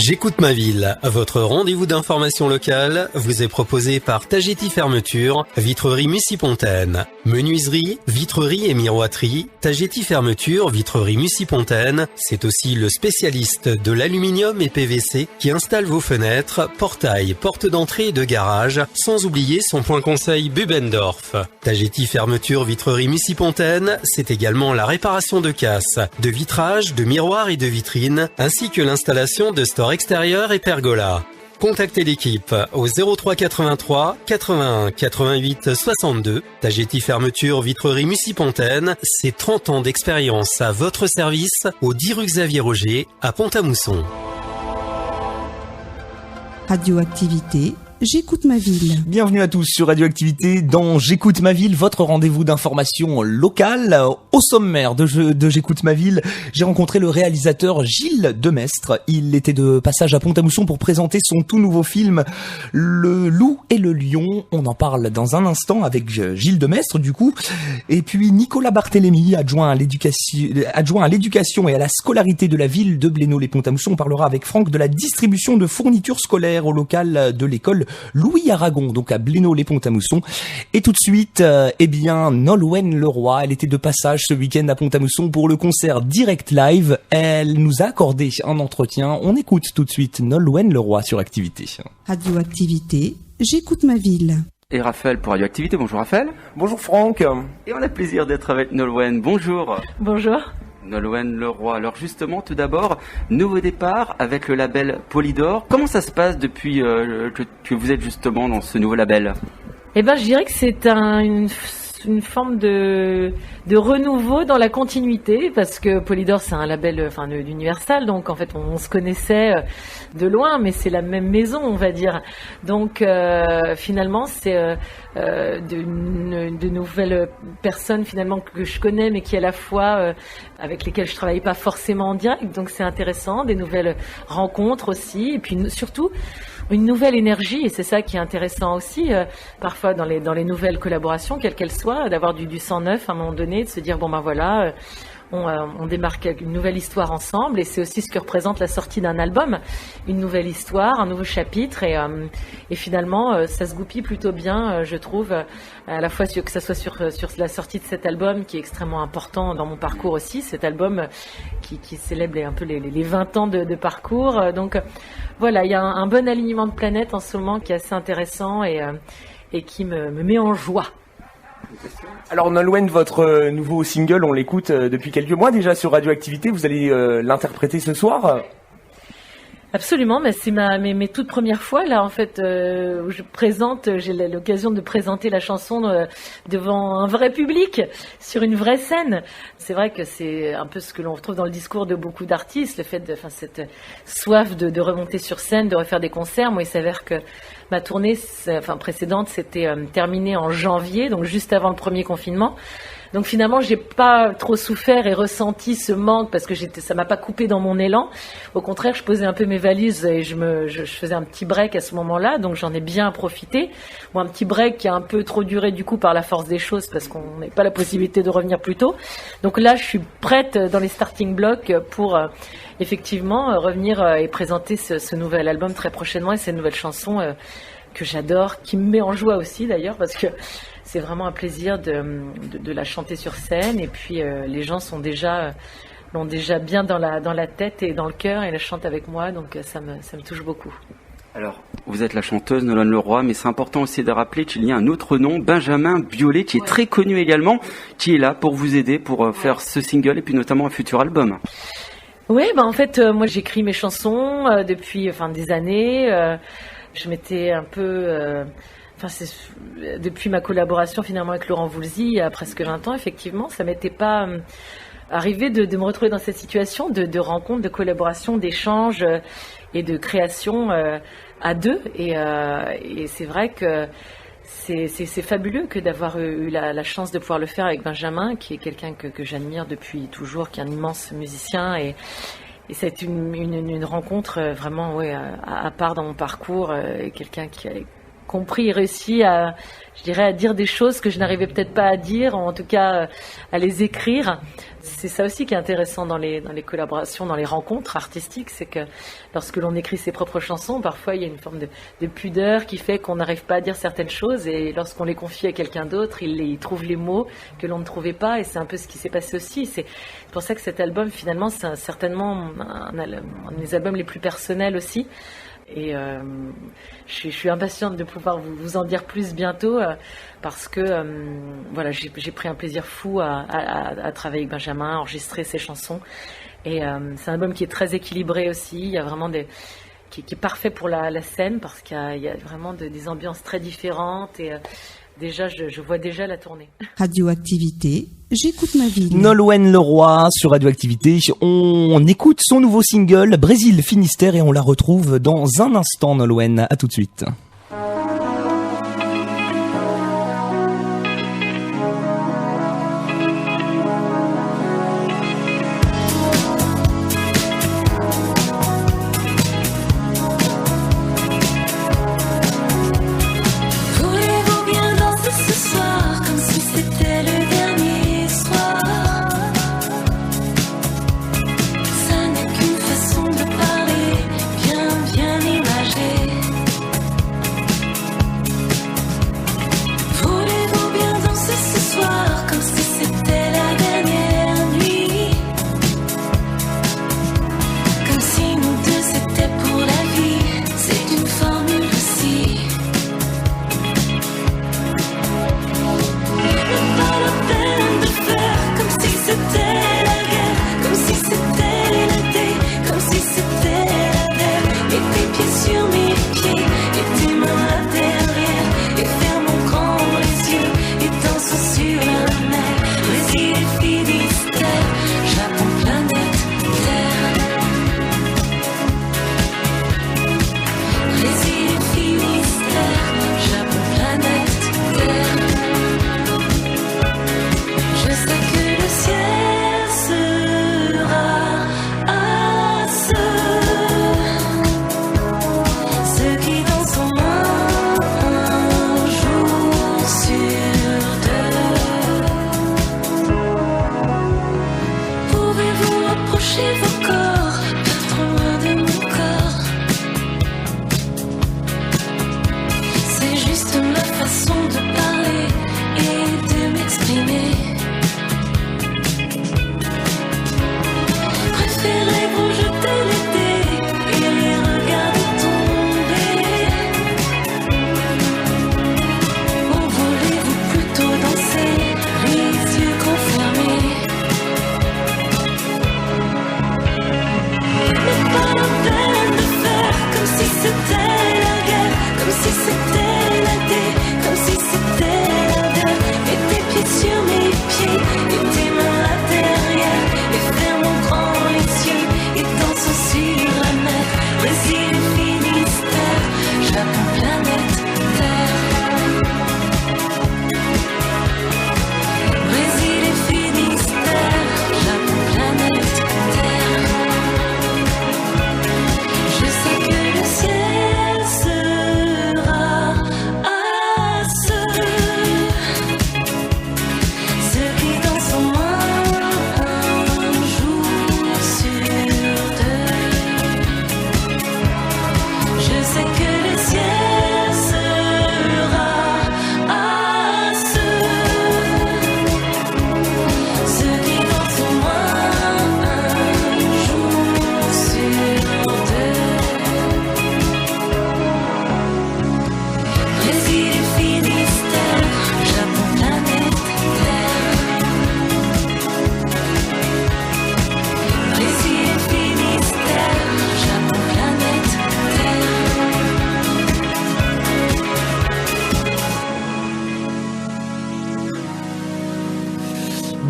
J'écoute ma ville. Votre rendez-vous d'information locale vous est proposé par Tagetti Fermeture, Vitrerie Mussy-Pontaine. Menuiserie, vitrerie et miroiterie, Tagetti Fermeture, Vitrerie Mussy-Pontaine, c'est aussi le spécialiste de l'aluminium et PVC qui installe vos fenêtres, portails, portes d'entrée et de garage, sans oublier son point conseil Bubendorf. Tagetti Fermeture, Vitrerie Mussy-Pontaine, c'est également la réparation de casses, de vitrages, de miroirs et de vitrines, ainsi que l'installation de stores extérieurs et pergola. Contactez l'équipe au 03 83 81 88 62. Tagetti Fermeture Vitrerie Mussy-Pontaine, c'est 30 ans d'expérience à votre service au 10 rue Xavier Roger à Pont-à-Mousson. Radioactivité, j'écoute ma ville. Bienvenue à tous sur Radioactivité dans J'écoute ma ville, votre rendez-vous d'information locale. Au sommaire de J'écoute ma ville, j'ai rencontré le réalisateur Gilles Demestre. Il était de passage à Pont-à-Mousson pour présenter son tout nouveau film Le Loup et le Lion. On en parle dans un instant avec Gilles Demestre du coup. Et puis Nicolas Barthélémy, adjoint à l'éducation et à la scolarité de la ville de Blénod-les-Pont-à-Mousson. On parlera avec Franck de la distribution de fournitures scolaires au local de l'école Louis Aragon, donc à Blénod-les-Pont-à-Mousson. Et tout de suite, Nolwenn Leroy, elle était de passage ce week-end à Pont-à-Mousson pour le concert Direct Live. Elle nous a accordé un entretien. On écoute tout de suite Nolwenn Leroy sur Activité. Radioactivité, j'écoute ma ville. Et Raphaël pour Radioactivité. Bonjour Raphaël. Bonjour Franck. Et on a le plaisir d'être avec Nolwenn. Bonjour. Bonjour. Nolwenn Leroy. Alors justement, tout d'abord, nouveau départ avec le label Polydor. Comment ça se passe depuis que vous êtes justement dans ce nouveau label ? Eh ben, je dirais que c'est une forme de renouveau dans la continuité, parce que Polydor c'est un label d'Universal, donc en fait on se connaissait de loin, mais c'est la même maison, on va dire. Donc finalement c'est de nouvelles personnes finalement que je connais, mais qui à la fois avec lesquelles je travaillais pas forcément en direct, donc c'est intéressant, des nouvelles rencontres aussi, et puis surtout une nouvelle énergie, et c'est ça qui est intéressant aussi, parfois dans les nouvelles collaborations, quelles qu'elles soient, d'avoir du sang neuf à un moment donné, de se dire bon ben voilà, on démarque une nouvelle histoire ensemble, et c'est aussi ce que représente la sortie d'un album, une nouvelle histoire, un nouveau chapitre, et finalement ça se goupille plutôt bien, je trouve, à la fois que ça soit sur la sortie de cet album qui est extrêmement important dans mon parcours aussi, cet album qui célèbre un peu les 20 ans de parcours, donc voilà, il y a un bon alignement de planètes en ce moment qui est assez intéressant et qui me met en joie. Alors Nolwenn, votre nouveau single, on l'écoute depuis quelques mois déjà sur Radioactivité, vous allez l'interpréter ce soir ? Absolument, mais c'est mes toutes premières fois là en fait où j'ai l'occasion de présenter la chanson devant un vrai public sur une vraie scène. C'est vrai que c'est un peu ce que l'on retrouve dans le discours de beaucoup d'artistes, le fait cette soif de remonter sur scène, de refaire des concerts. Moi, il s'avère que ma tournée précédente s'était terminée en janvier, donc juste avant le premier confinement. Donc finalement, j'ai pas trop souffert et ressenti ce manque parce que ça m'a pas coupé dans mon élan. Au contraire, je posais un peu mes valises et je faisais un petit break à ce moment-là, donc j'en ai bien profité. Bon, un petit break qui a un peu trop duré du coup par la force des choses parce qu'on n'a pas la possibilité de revenir plus tôt. Donc là, je suis prête dans les starting blocks pour effectivement revenir et présenter ce nouvel album très prochainement et ces nouvelles chansons que j'adore, qui me met en joie aussi d'ailleurs parce que c'est vraiment un plaisir de la chanter sur scène, et puis les gens l'ont déjà bien dans la tête et dans le cœur et la chantent avec moi, donc ça me touche beaucoup. Alors, vous êtes la chanteuse Nolwenn Leroy, mais c'est important aussi de rappeler qu'il y a un autre nom, Benjamin Biolay, qui est très connu également, qui est là pour vous aider, pour faire ce single et puis notamment un futur album. Oui, en fait, moi j'écris mes chansons depuis des années. Je m'étais un peu... depuis ma collaboration finalement avec Laurent Voulzy il y a presque 20 ans, effectivement, ça m'était pas arrivé de me retrouver dans cette situation de rencontre, de collaboration, d'échange et de création à deux. Et c'est vrai que c'est fabuleux que d'avoir eu la chance de pouvoir le faire avec Benjamin, qui est quelqu'un que j'admire depuis toujours, qui est un immense musicien, et c'est une rencontre vraiment à part dans mon parcours, quelqu'un qui compris et réussi à dire des choses que je n'arrivais peut-être pas à dire, ou en tout cas à les écrire. C'est ça aussi qui est intéressant dans les collaborations, dans les rencontres artistiques, c'est que lorsque l'on écrit ses propres chansons, parfois il y a une forme de pudeur qui fait qu'on n'arrive pas à dire certaines choses, et lorsqu'on les confie à quelqu'un d'autre, il trouve les mots que l'on ne trouvait pas, et c'est un peu ce qui s'est passé aussi. C'est pour ça que cet album, finalement, c'est certainement un de mes albums les plus personnels aussi. Et je suis impatiente de pouvoir vous en dire plus bientôt, parce que voilà, j'ai pris un plaisir fou à travailler avec Benjamin, à enregistrer ses chansons. Et c'est un album qui est très équilibré aussi. Il y a vraiment qui est parfait pour la scène, parce qu'il y a vraiment des ambiances très différentes. Et déjà, je vois déjà la tournée. Radioactivité, j'écoute ma ville. Nolwenn Leroy sur Radioactivité. On écoute son nouveau single Brésil Finistère et on la retrouve dans un instant. Nolwenn, à tout de suite.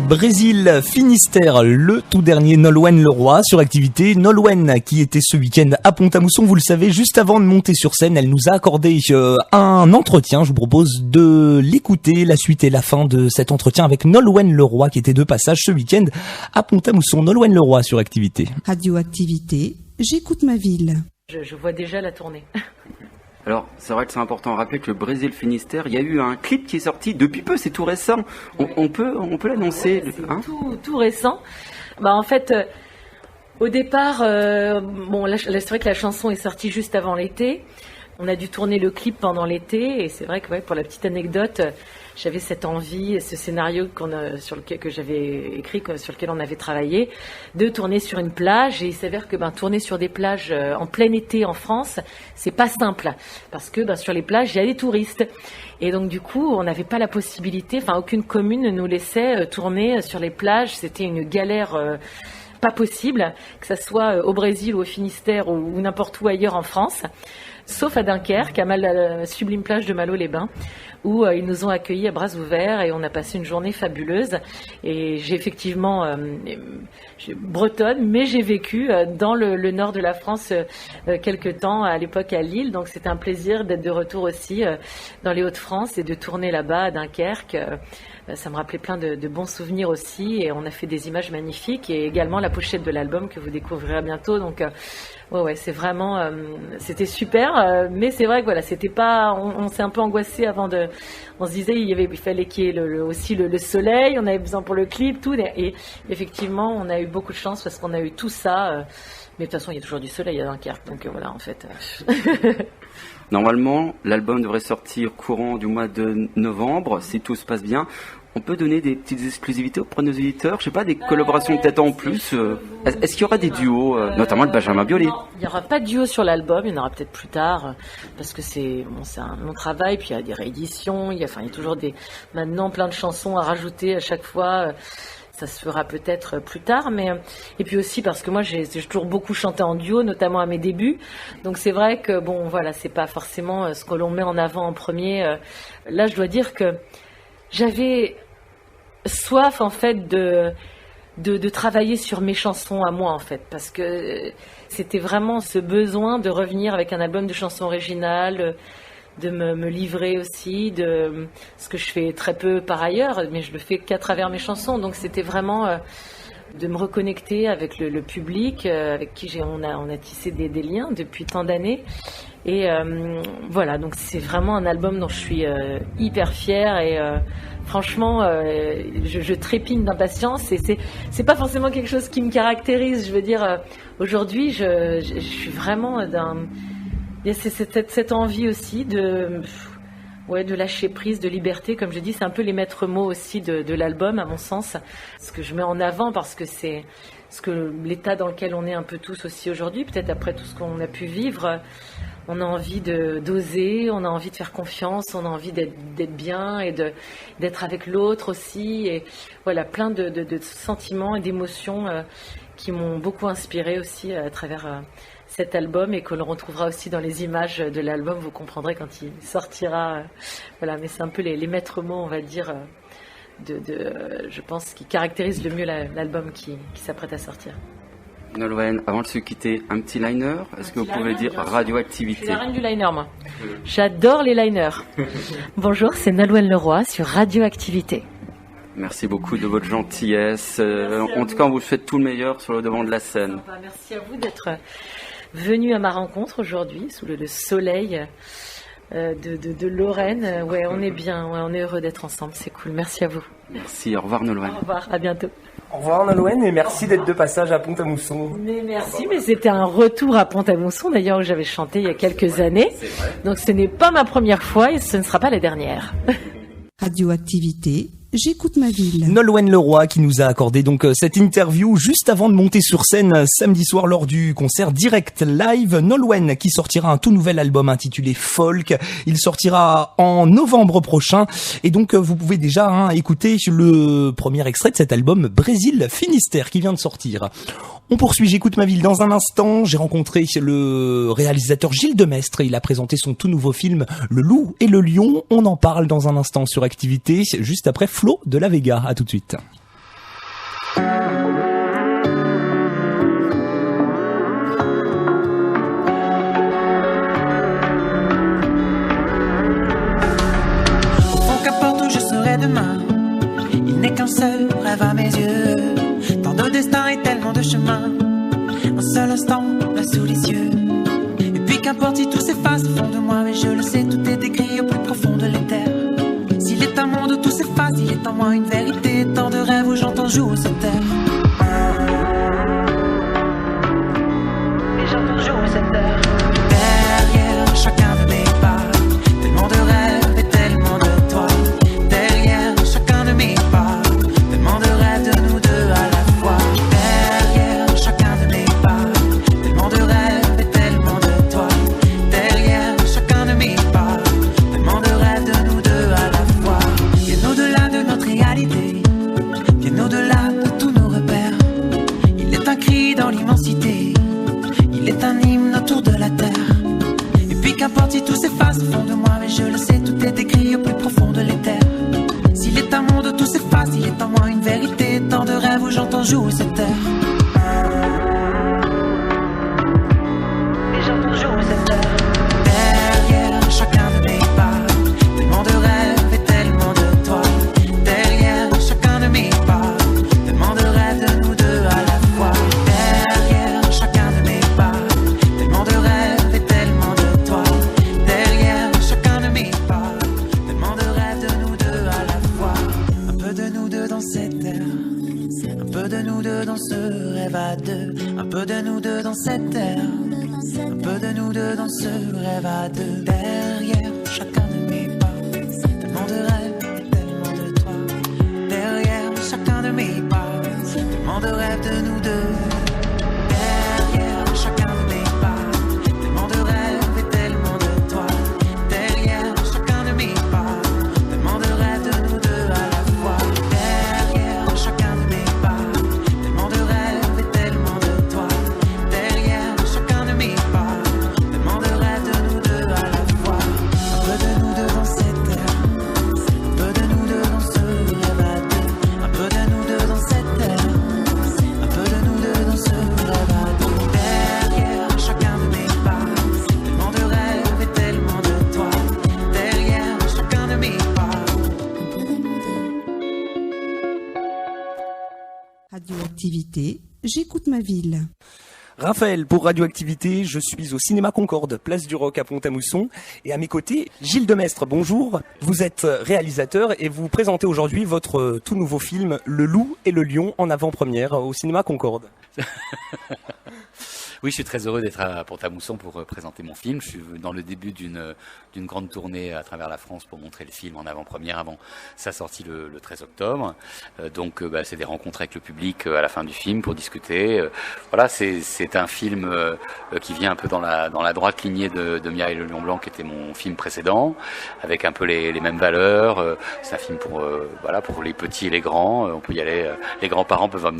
Brésil Finistère, le tout dernier Nolwenn Leroy sur Activité. Nolwenn qui était ce week-end à Pont-à-Mousson, vous le savez, juste avant de monter sur scène, elle nous a accordé un entretien. Je vous propose de l'écouter, la suite et la fin de cet entretien avec Nolwenn Leroy qui était de passage ce week-end à Pont-à-Mousson. Nolwenn Leroy sur Activité. Radioactivité, j'écoute ma ville. Je vois déjà la tournée. Alors, c'est vrai que c'est important à rappeler que le Brésil-Finistère, il y a eu un clip qui est sorti depuis peu, c'est tout récent. On peut l'annoncer. Ouais, c'est hein tout récent. En fait, au départ, là, c'est vrai que la chanson est sortie juste avant l'été. On a dû tourner le clip pendant l'été, et c'est vrai que pour la petite anecdote, j'avais cette envie, ce scénario que j'avais écrit, sur lequel on avait travaillé, de tourner sur une plage. Et il s'avère que tourner sur des plages en plein été en France, c'est pas simple, parce que sur les plages il y a des touristes. Et donc du coup, on n'avait pas la possibilité, aucune commune ne nous laissait tourner sur les plages. C'était une galère. Pas possible, que ça soit au Brésil ou au Finistère ou n'importe où ailleurs en France, sauf à Dunkerque, à la sublime plage de Malo-les-Bains, où ils nous ont accueillis à bras ouverts et on a passé une journée fabuleuse. Et j'ai effectivement, bretonne, mais j'ai vécu dans le nord de la France quelque temps, à l'époque à Lille, donc c'était un plaisir d'être de retour aussi dans les Hauts-de-France et de tourner là-bas à Dunkerque. Ça me rappelait plein de bons souvenirs aussi, et on a fait des images magnifiques, et également la pochette de l'album que vous découvrirez bientôt. Donc c'est vraiment, c'était super, mais c'est vrai que c'était pas, on s'est un peu angoissé on se disait il fallait qu'il y ait aussi le soleil, on avait besoin pour le clip, tout, et effectivement on a eu beaucoup de chance parce qu'on a eu tout ça, mais de toute façon il y a toujours du soleil à Dunkerque, donc voilà en fait. Normalement, l'album devrait sortir courant du mois de novembre, si tout se passe bien. On peut donner des petites exclusivités auprès de nos auditeurs, je sais pas, des collaborations peut-être en plus. Est-ce qu'il y aura des duos, notamment le Benjamin Biolay? Non, il n'y aura pas de duo sur l'album, il y en aura peut-être plus tard, parce que c'est un long travail, puis il y a des rééditions, il y a toujours maintenant plein de chansons à rajouter à chaque fois. Ça se fera peut-être plus tard, et puis aussi parce que moi j'ai toujours beaucoup chanté en duo, notamment à mes débuts. Donc c'est vrai que c'est pas forcément ce que l'on met en avant en premier. Là, je dois dire que j'avais soif en fait de travailler sur mes chansons à moi en fait, parce que c'était vraiment ce besoin de revenir avec un album de chansons originales, de me livrer aussi, de ce que je fais très peu par ailleurs, mais je le fais qu'à travers mes chansons. Donc c'était vraiment de me reconnecter avec le public, avec qui on a tissé des liens depuis tant d'années. Et donc c'est vraiment un album dont je suis hyper fière, et franchement je trépigne d'impatience, et c'est pas forcément quelque chose qui me caractérise. Je veux dire, aujourd'hui je suis vraiment c'est cette envie aussi de lâcher prise, de liberté, comme je dis, c'est un peu les maîtres mots aussi de l'album, à mon sens, ce que je mets en avant, parce que c'est l'état dans lequel on est un peu tous aussi aujourd'hui, peut-être après tout ce qu'on a pu vivre. On a envie d'oser, on a envie de faire confiance, on a envie d'être bien et d'être avec l'autre aussi, et voilà, plein de sentiments et d'émotions qui m'ont beaucoup inspiré aussi à travers cet album, et que l'on retrouvera aussi dans les images de l'album. Vous comprendrez quand il sortira. Mais c'est un peu les maîtres mots, on va dire, je pense, qui caractérisent le mieux l'album qui s'apprête à sortir. Nolwenn, avant de se quitter, un petit liner. Est-ce que vous pouvez dire Radioactivité? Je suis la reine du liner, moi. J'adore les liners. Bonjour, c'est Nolwenn Leroy sur Radioactivité. Merci beaucoup de votre gentillesse. En tout cas, on vous souhaite tout le meilleur sur le devant de la scène. Merci à vous d'être venu à ma rencontre aujourd'hui, sous le soleil de Lorraine. On est bien, on est heureux d'être ensemble, c'est cool. Merci à vous. Merci, au revoir Nolwenn. Au revoir, à bientôt. Au revoir Nolwenn, et merci d'être de passage à Pont-à-Mousson. Mais merci, mais c'était un retour à Pont-à-Mousson d'ailleurs, où j'avais chanté il y a quelques années. Donc ce n'est pas ma première fois, et ce ne sera pas la dernière. Radioactivité, j'écoute ma ville. Nolwenn Leroy qui nous a accordé donc cette interview juste avant de monter sur scène samedi soir lors du concert Direct Live. Nolwenn qui sortira un tout nouvel album intitulé Folk. Il sortira en novembre prochain, et donc vous pouvez déjà écouter le premier extrait de cet album Brésil-Finistère qui vient de sortir. On poursuit, j'écoute ma ville dans un instant. J'ai rencontré le réalisateur Gilles Demestre. Il a présenté son tout nouveau film Le Loup et le Lion. On en parle dans un instant sur Activité, juste après Flo de la Vega. À tout de suite. Qu'importe où je serai demain, il n'est qu'un seul rêve à mes yeux. Tant de destin et tellement de chemin, un seul instant là sous les yeux. Et puis qu'importe si tout s'efface au fond de moi, mais je le sais, tout est écrit au plus profond de l'éther. S'il est un monde où tout s'efface, il est en moi une vérité, tant de rêves où j'entends jouer cette terre. Et j'entends jouer cette terre. Derrière chacun de mes pas, tellement de rêves et tellement de toi. Derrière chacun de mes pas, tellement de rêves de nous deux à la fois. Derrière chacun de mes pas, tellement de rêves et tellement de toi. Derrière chacun de mes pas, tellement de rêves de nous deux à la fois. Bien au-delà de notre réalité, bien au-delà de tous nos repères. Il est un cri dans l'immensité, il est un hymne autour de la terre. Et puis qu'importe si tout s'efface au fond de moi, mais je le sais, tout est écrit au plus profond de l'éther. S'il est un monde où tout s'efface, il est en moi une vérité, tant de rêves où j'entends jouer cette terre. Et j'entends jouer cette terre. Derrière chacun de mes pas, tellement de rêves et tellement de toi. Derrière chacun de mes pas, tellement de rêves de nous deux à la fois. Derrière chacun de mes pas, tellement de rêves et tellement de toi. Derrière chacun de mes pas, tellement de rêves de nous deux à la fois. Un peu de nous deux dans cette terre, un peu de nous deux dans ce rêve à deux. Un peu de nous deux dans cette terre, un peu de nous deux dans ce rêve à deux. Derrière chacun de mes pas, tellement de rêves et tellement de toi. Derrière chacun de mes pas, tellement de rêves de nous deux. Derrière chacun de mes pas, tellement de rêves et tellement de toi. Derrière chacun de mes pas, tellement de rêves de nous deux à la fois. Derrière chacun de mes pas, tellement de rêves et tellement de toi. Derrière chacun de mes pas, tellement de rêves de nous deux à la fois. Un peu de nous deux dans cette terre, un peu de nous deux dans ce rêve à deux. Un peu de nous deux dans cette terre, un peu de nous deux dans ce rêve à deux. Derrière chacun de mes pas, tellement de rêves et tellement de toi. Derrière chacun de mes pas. Radioactivité, j'écoute ma ville. Raphaël pour Radioactivité, je suis au Cinéma Concorde, place du Roc à Pont-à-Mousson. Et à mes côtés, Gilles Demestre, bonjour. Vous êtes réalisateur et vous présentez aujourd'hui votre tout nouveau film Le Loup et le Lion en avant-première au Cinéma Concorde. Oui, je suis très heureux d'être à Pont-à-Mousson pour présenter mon film. Je suis dans le début d'une grande tournée à travers la France pour montrer le film en avant-première avant sa sortie le 13 octobre. Donc, c'est des rencontres avec le public à la fin du film pour discuter. Voilà, c'est un film qui vient un peu dans la droite lignée de Mireille le Lion Blanc, qui était mon film précédent, avec un peu les mêmes valeurs. C'est un film pour les petits et les grands. On peut y aller. Les grands-parents peuvent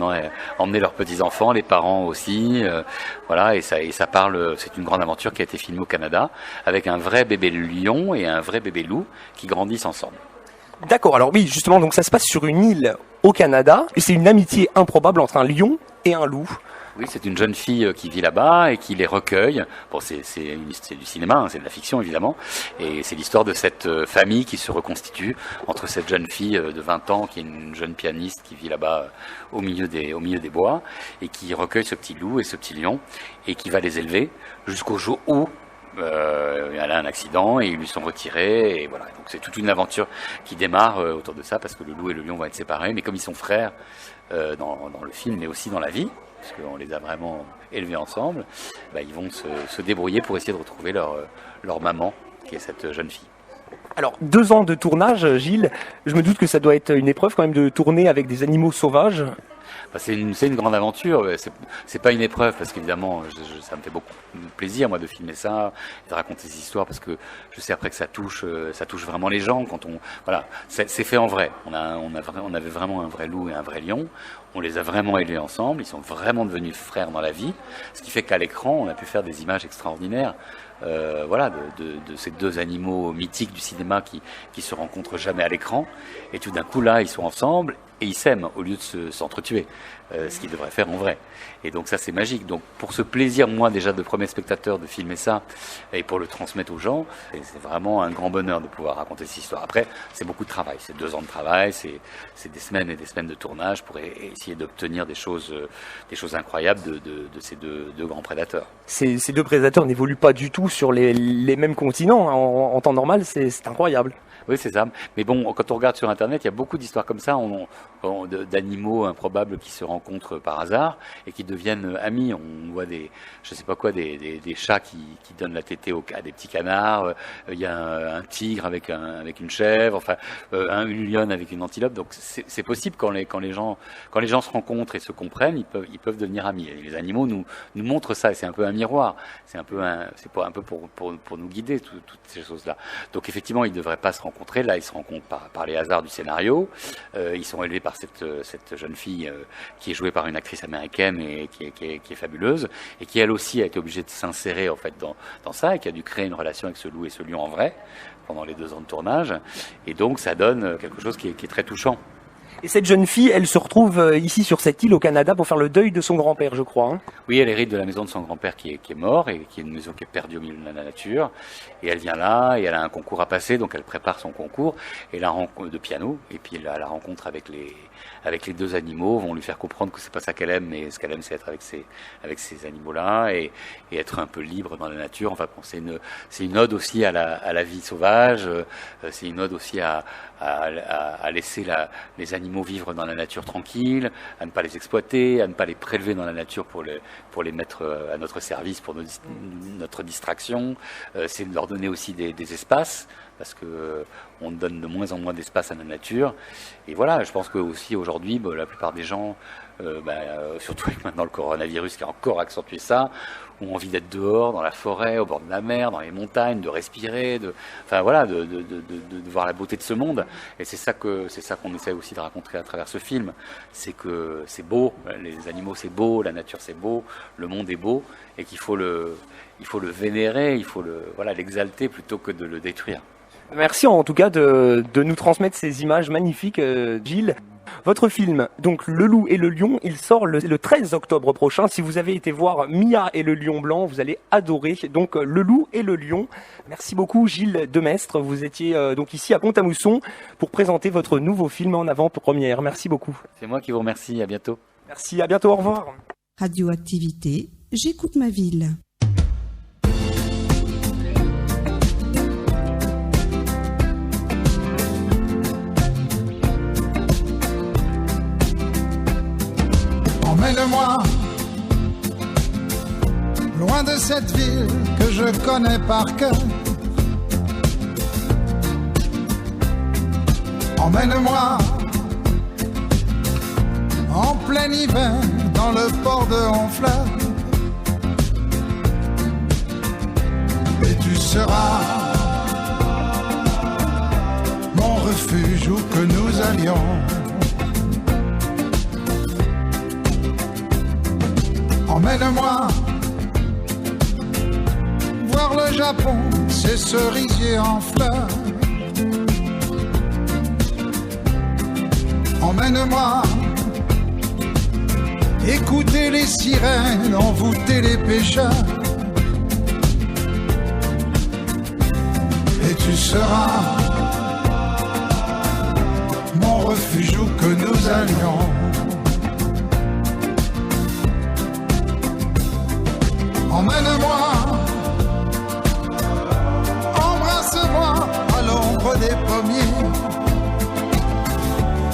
emmener leurs petits-enfants, les parents aussi. Voilà, et ça parle, c'est une grande aventure qui a été filmée au Canada avec un vrai bébé lion et un vrai bébé loup qui grandissent ensemble. D'accord, alors oui, justement, donc ça se passe sur une île au Canada et c'est une amitié improbable entre un lion et un loup. Oui, c'est une jeune fille qui vit là-bas et qui les recueille. Bon, c'est du cinéma, hein, c'est de la fiction évidemment. Et c'est l'histoire de cette famille qui se reconstitue entre cette jeune fille de 20 ans qui est une jeune pianiste qui vit là-bas au milieu des bois et qui recueille ce petit loup et ce petit lion et qui va les élever jusqu'au jour où elle a un accident et ils lui sont retirés. Et voilà, donc c'est toute une aventure qui démarre autour de ça parce que le loup et le lion vont être séparés. Mais comme ils sont frères dans le film mais aussi dans la vie, parce qu'on les a vraiment élevés ensemble, ils vont se débrouiller pour essayer de retrouver leur maman, qui est cette jeune fille. Alors, 2 ans de tournage, Gilles, je me doute que ça doit être une épreuve quand même de tourner avec des animaux sauvages. C'est une grande aventure, c'est pas une épreuve parce qu'évidemment ça me fait beaucoup plaisir moi de filmer ça, de raconter ces histoires parce que je sais après que ça touche vraiment les gens quand c'est fait en vrai. On avait vraiment un vrai loup et un vrai lion, on les a vraiment élevés ensemble, ils sont vraiment devenus frères dans la vie, ce qui fait qu'à l'écran on a pu faire des images extraordinaires. De ces 2 animaux mythiques du cinéma qui se rencontrent jamais à l'écran et tout d'un coup là ils sont ensemble et ils s'aiment au lieu de s'entretuer, ce qu'ils devraient faire en vrai. Et donc ça c'est magique. Donc pour ce plaisir, moi déjà de premier spectateur, de filmer ça et pour le transmettre aux gens, c'est vraiment un grand bonheur de pouvoir raconter cette histoire. Après c'est beaucoup de travail, c'est 2 ans de travail, c'est des semaines et des semaines de tournage pour essayer d'obtenir des choses incroyables de ces deux grands prédateurs. Ces 2 prédateurs n'évoluent pas du tout sur les mêmes continents en temps normal, c'est incroyable. Oui, c'est ça. Mais bon, quand on regarde sur Internet, il y a beaucoup d'histoires comme ça, d'animaux improbables qui se rencontrent par hasard et qui deviennent amis. On voit des chats qui donnent la tétée à des petits canards. Il y a un tigre avec une chèvre. Enfin, une lionne avec une antilope. Donc, c'est possible quand les gens se rencontrent et se comprennent, ils peuvent devenir amis. Et les animaux nous montrent ça. Et c'est un peu un miroir. C'est un peu pour nous guider toutes ces choses-là. Donc, effectivement, ils ne devraient pas se rencontrer. Là, ils se rencontrent par les hasards du scénario. Ils sont élevés par cette jeune fille qui est jouée par une actrice américaine et qui est fabuleuse et qui elle aussi a été obligée de s'insérer en fait dans ça et qui a dû créer une relation avec ce loup et ce lion en vrai pendant les 2 ans de tournage. Et donc ça donne quelque chose qui est très touchant. Et cette jeune fille, elle se retrouve ici sur cette île au Canada pour faire le deuil de son grand-père, je crois. Hein. Oui, elle hérite de la maison de son grand-père qui est mort et qui est une maison qui est perdue au milieu de la nature. Et elle vient là et elle a un concours à passer, donc elle prépare son concours et la rencontre de piano. Et puis la rencontre avec les 2 animaux vont lui faire comprendre que c'est pas ça qu'elle aime, mais ce qu'elle aime c'est être avec ces animaux-là et être un peu libre dans la nature. Enfin, bon, c'est une ode aussi à la vie sauvage. C'est une ode aussi à laisser les animaux vivre dans la nature tranquille, à ne pas les exploiter, à ne pas les prélever dans la nature pour les mettre à notre service, pour notre distraction. C'est de leur donner aussi des espaces, parce que on donne de moins en moins d'espace à la nature. Et voilà, je pense que aussi aujourd'hui, la plupart des gens, surtout avec maintenant le coronavirus qui a encore accentué ça, ont envie d'être dehors, dans la forêt, au bord de la mer, dans les montagnes, de respirer, de voir la beauté de ce monde. Et c'est ça qu'on essaie aussi de raconter à travers ce film. C'est que c'est beau, les animaux c'est beau, la nature c'est beau, le monde est beau, et qu'il faut le vénérer, il faut l'exalter plutôt que de le détruire. Merci en tout cas de nous transmettre ces images magnifiques, Gilles. Votre film, donc Le Loup et le Lion, il sort le 13 octobre prochain. Si vous avez été voir Mia et le Lion Blanc, vous allez adorer. Donc Le Loup et le Lion. Merci beaucoup Gilles Demestre. Vous étiez donc ici à Pont-à-Mousson pour présenter votre nouveau film en avant-première. Merci beaucoup. C'est moi qui vous remercie. À bientôt. Merci, à bientôt. Au revoir. Radioactivité, j'écoute ma ville. Emmène-moi loin de cette ville que je connais par cœur. Emmène-moi en plein hiver dans le port de Honfleur. Et tu seras mon refuge où que nous allions. Emmène-moi voir le Japon, ses cerisiers en fleurs. Emmène-moi écouter les sirènes, envoûter les pêcheurs. Et tu seras mon refuge où que nous allions. Emmène-moi, embrasse-moi à l'ombre des pommiers.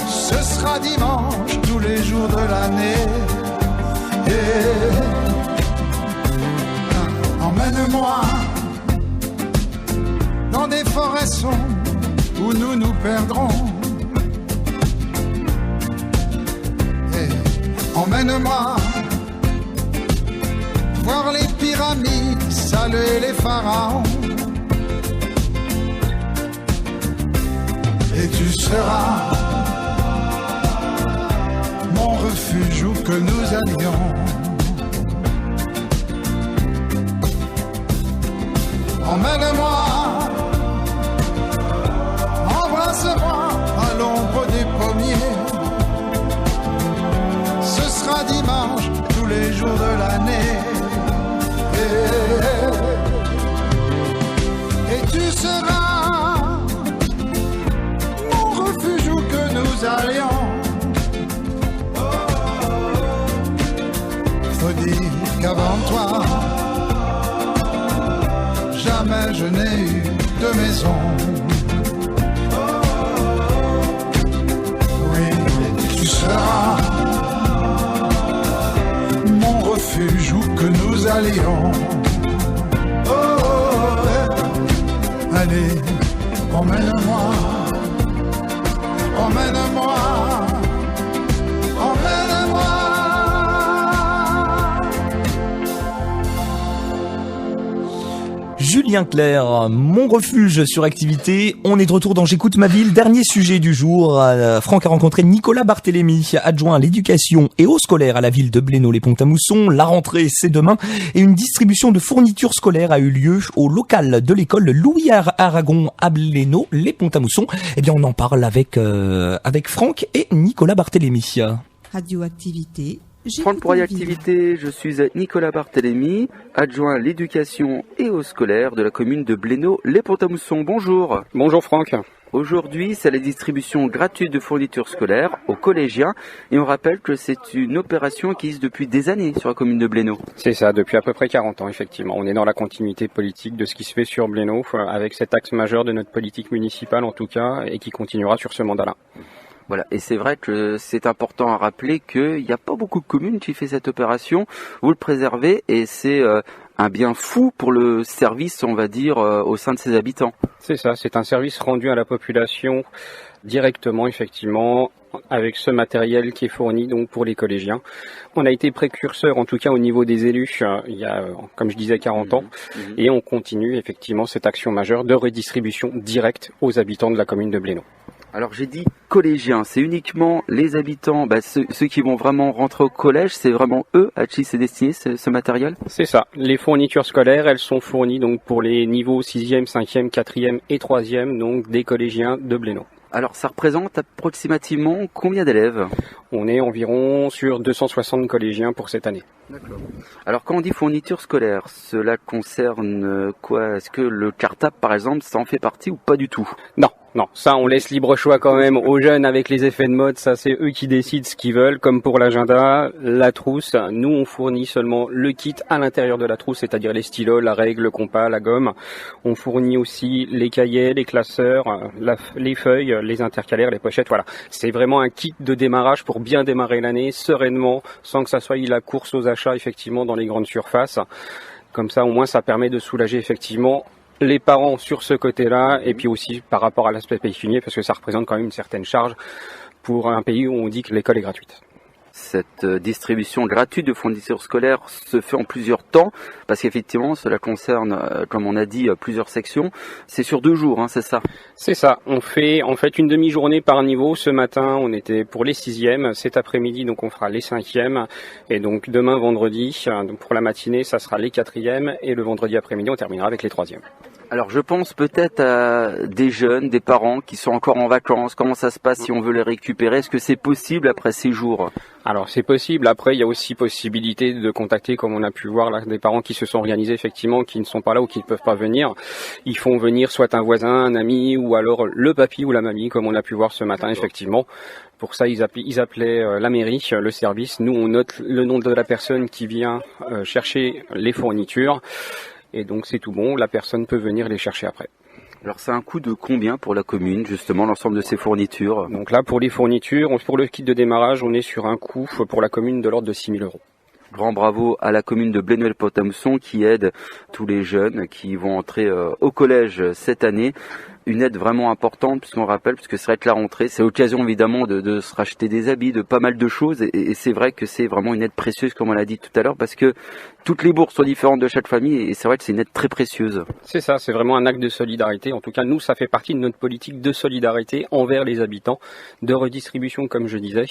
Ce sera dimanche tous les jours de l'année. Et emmène-moi dans des forêts sombres où nous nous perdrons. Et emmène-moi voir les pyramides, saluer les pharaons. Et tu seras mon refuge où que nous allions. Emmène-moi, embrasse-moi à l'ombre des pommiers. jamais je n'ai eu de maison. Oui, tu seras mon refuge où que nous allions. Allez, emmène-moi, emmène-moi, emmène-moi. Julien Clerc, mon refuge sur Activité. On est de retour dans J'écoute ma ville. Dernier sujet du jour. Franck a rencontré Nicolas Barthélémy, adjoint à l'éducation et au scolaire à la ville de Blénaud-les-Pont-à-Mousson. La rentrée, c'est demain. Et une distribution de fournitures scolaires a eu lieu au local de l'école Louis Aragon à Blénaud-les-Pont-à-Mousson. Eh bien, on en parle avec Franck et Nicolas Barthélémy. Radioactivité. Franck pour Radioactivité, je suis Nicolas Barthélémy, adjoint à l'éducation et au scolaire de la commune de Blénaud-les-Pont-à-Mousson. Bonjour. Bonjour Franck. Aujourd'hui, c'est la distribution gratuite de fournitures scolaires aux collégiens et on rappelle que c'est une opération qui existe depuis des années sur la commune de Blénaud. C'est ça, depuis à peu près 40 ans effectivement. On est dans la continuité politique de ce qui se fait sur Blénaud avec cet axe majeur de notre politique municipale en tout cas et qui continuera sur ce mandat-là. Voilà, et c'est vrai que c'est important à rappeler qu'il n'y a pas beaucoup de communes qui fait cette opération. Vous le préservez et c'est un bien fou pour le service, on va dire, au sein de ses habitants. C'est ça, c'est un service rendu à la population directement, effectivement, avec ce matériel qui est fourni donc pour les collégiens. On a été précurseur, en tout cas au niveau des élus, il y a, comme je disais, 40 ans, et on continue effectivement cette action majeure de redistribution directe aux habitants de la commune de Blénaud. Alors j'ai dit collégiens, c'est uniquement les habitants, ceux qui vont vraiment rentrer au collège, c'est vraiment eux à qui c'est destiné ce matériel ? C'est ça, les fournitures scolaires, elles sont fournies donc pour les niveaux 6e, 5e, 4e et 3e, donc des collégiens de Blénaud. Alors ça représente approximativement combien d'élèves ? On est environ sur 260 collégiens pour cette année. D'accord. Alors quand on dit fourniture scolaire, cela concerne quoi ? Est-ce que le cartable par exemple, ça en fait partie ou pas du tout ? Non, ça on laisse libre choix quand même aux jeunes avec les effets de mode, ça c'est eux qui décident ce qu'ils veulent, comme pour l'agenda, la trousse, nous on fournit seulement le kit à l'intérieur de la trousse, c'est-à-dire les stylos, la règle, le compas, la gomme. On fournit aussi les cahiers, les classeurs, les feuilles, les intercalaires, les pochettes, voilà. C'est vraiment un kit de démarrage pour bien démarrer l'année sereinement, sans que ça soit la course aux achats effectivement dans les grandes surfaces. Comme ça au moins ça permet de soulager effectivement les parents sur ce côté-là, et puis aussi par rapport à l'aspect pécuniaire, parce que ça représente quand même une certaine charge pour un pays où on dit que l'école est gratuite. Cette distribution gratuite de fournitures scolaires se fait en plusieurs temps, parce qu'effectivement cela concerne, comme on a dit, plusieurs sections. C'est sur 2 jours, c'est ça ? C'est ça, on fait en fait une demi-journée par niveau. Ce matin on était pour les 6e, cet après-midi donc on fera les 5e, et donc demain vendredi, donc pour la matinée ça sera les 4e, et le vendredi après-midi on terminera avec les 3e. Alors je pense peut-être à des jeunes, des parents qui sont encore en vacances. Comment ça se passe si on veut les récupérer ? Est-ce que c'est possible après ces jours ? Alors c'est possible. Après il y a aussi possibilité de contacter, comme on a pu voir là, des parents qui se sont organisés effectivement, qui ne sont pas là ou qui ne peuvent pas venir. Ils font venir soit un voisin, un ami, ou alors le papy ou la mamie, comme on a pu voir ce matin effectivement. Pour ça, ils appelaient la mairie, le service. Nous, on note le nom de la personne qui vient chercher les fournitures. Et donc c'est tout bon, la personne peut venir les chercher après. Alors c'est un coût de combien pour la commune, justement, l'ensemble de ces fournitures ? Donc là, pour les fournitures, pour le kit de démarrage, on est sur un coût pour la commune de l'ordre de 6 000 €. Grand bravo à la commune de Blénaud-les-Pont-à-Mousson qui aide tous les jeunes qui vont entrer au collège cette année. Une aide vraiment importante, puisqu'on rappelle, puisque c'est vrai que la rentrée, c'est l'occasion évidemment de se racheter des habits, de pas mal de choses, et c'est vrai que c'est vraiment une aide précieuse, comme on l'a dit tout à l'heure, parce que toutes les bourses sont différentes de chaque famille, et c'est vrai que c'est une aide très précieuse. C'est ça, c'est vraiment un acte de solidarité. En tout cas, nous, ça fait partie de notre politique de solidarité envers les habitants, de redistribution, comme je disais,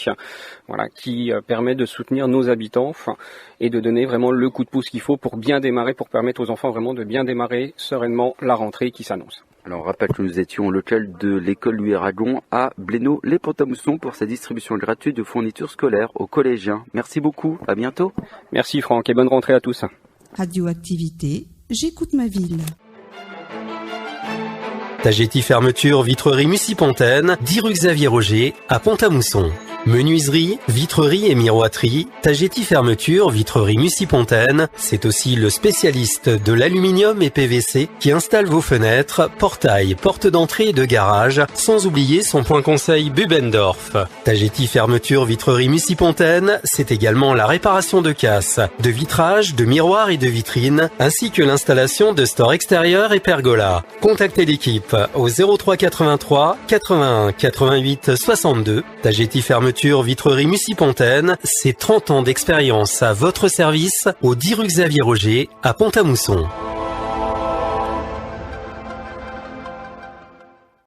voilà, qui permet de soutenir nos habitants et de donner vraiment le coup de pouce qu'il faut pour bien démarrer, pour permettre aux enfants vraiment de bien démarrer sereinement la rentrée qui s'annonce. Alors on rappelle que nous étions au local de l'école Louis Aragon à Blénaud-les-Pont-à-Mousson pour sa distribution gratuite de fournitures scolaires aux collégiens. Merci beaucoup, à bientôt. Merci Franck et bonne rentrée à tous. Radioactivité, j'écoute ma ville. Tagetti Fermeture Vitrerie Mussipontaine, 10 rue Xavier Roger à Pont-à-Mousson. Menuiserie, vitrerie et miroiterie, Tagetti Fermeture, vitrerie Mussy-Pontaine, c'est aussi le spécialiste de l'aluminium et PVC qui installe vos fenêtres, portails, portes d'entrée et de garage, sans oublier son point conseil Bubendorf. Tagetti Fermeture, vitrerie Mussy-Pontaine, c'est également la réparation de casses, de vitrages, de miroirs et de vitrines, ainsi que l'installation de stores extérieurs et pergolas. Contactez l'équipe au 03 83 81 88 62. Tagetti Fermeture, vitrerie Mussy-Pontaine, c'est 30 ans d'expérience à votre service au 10 rue Xavier Roger à Pont-à-Mousson.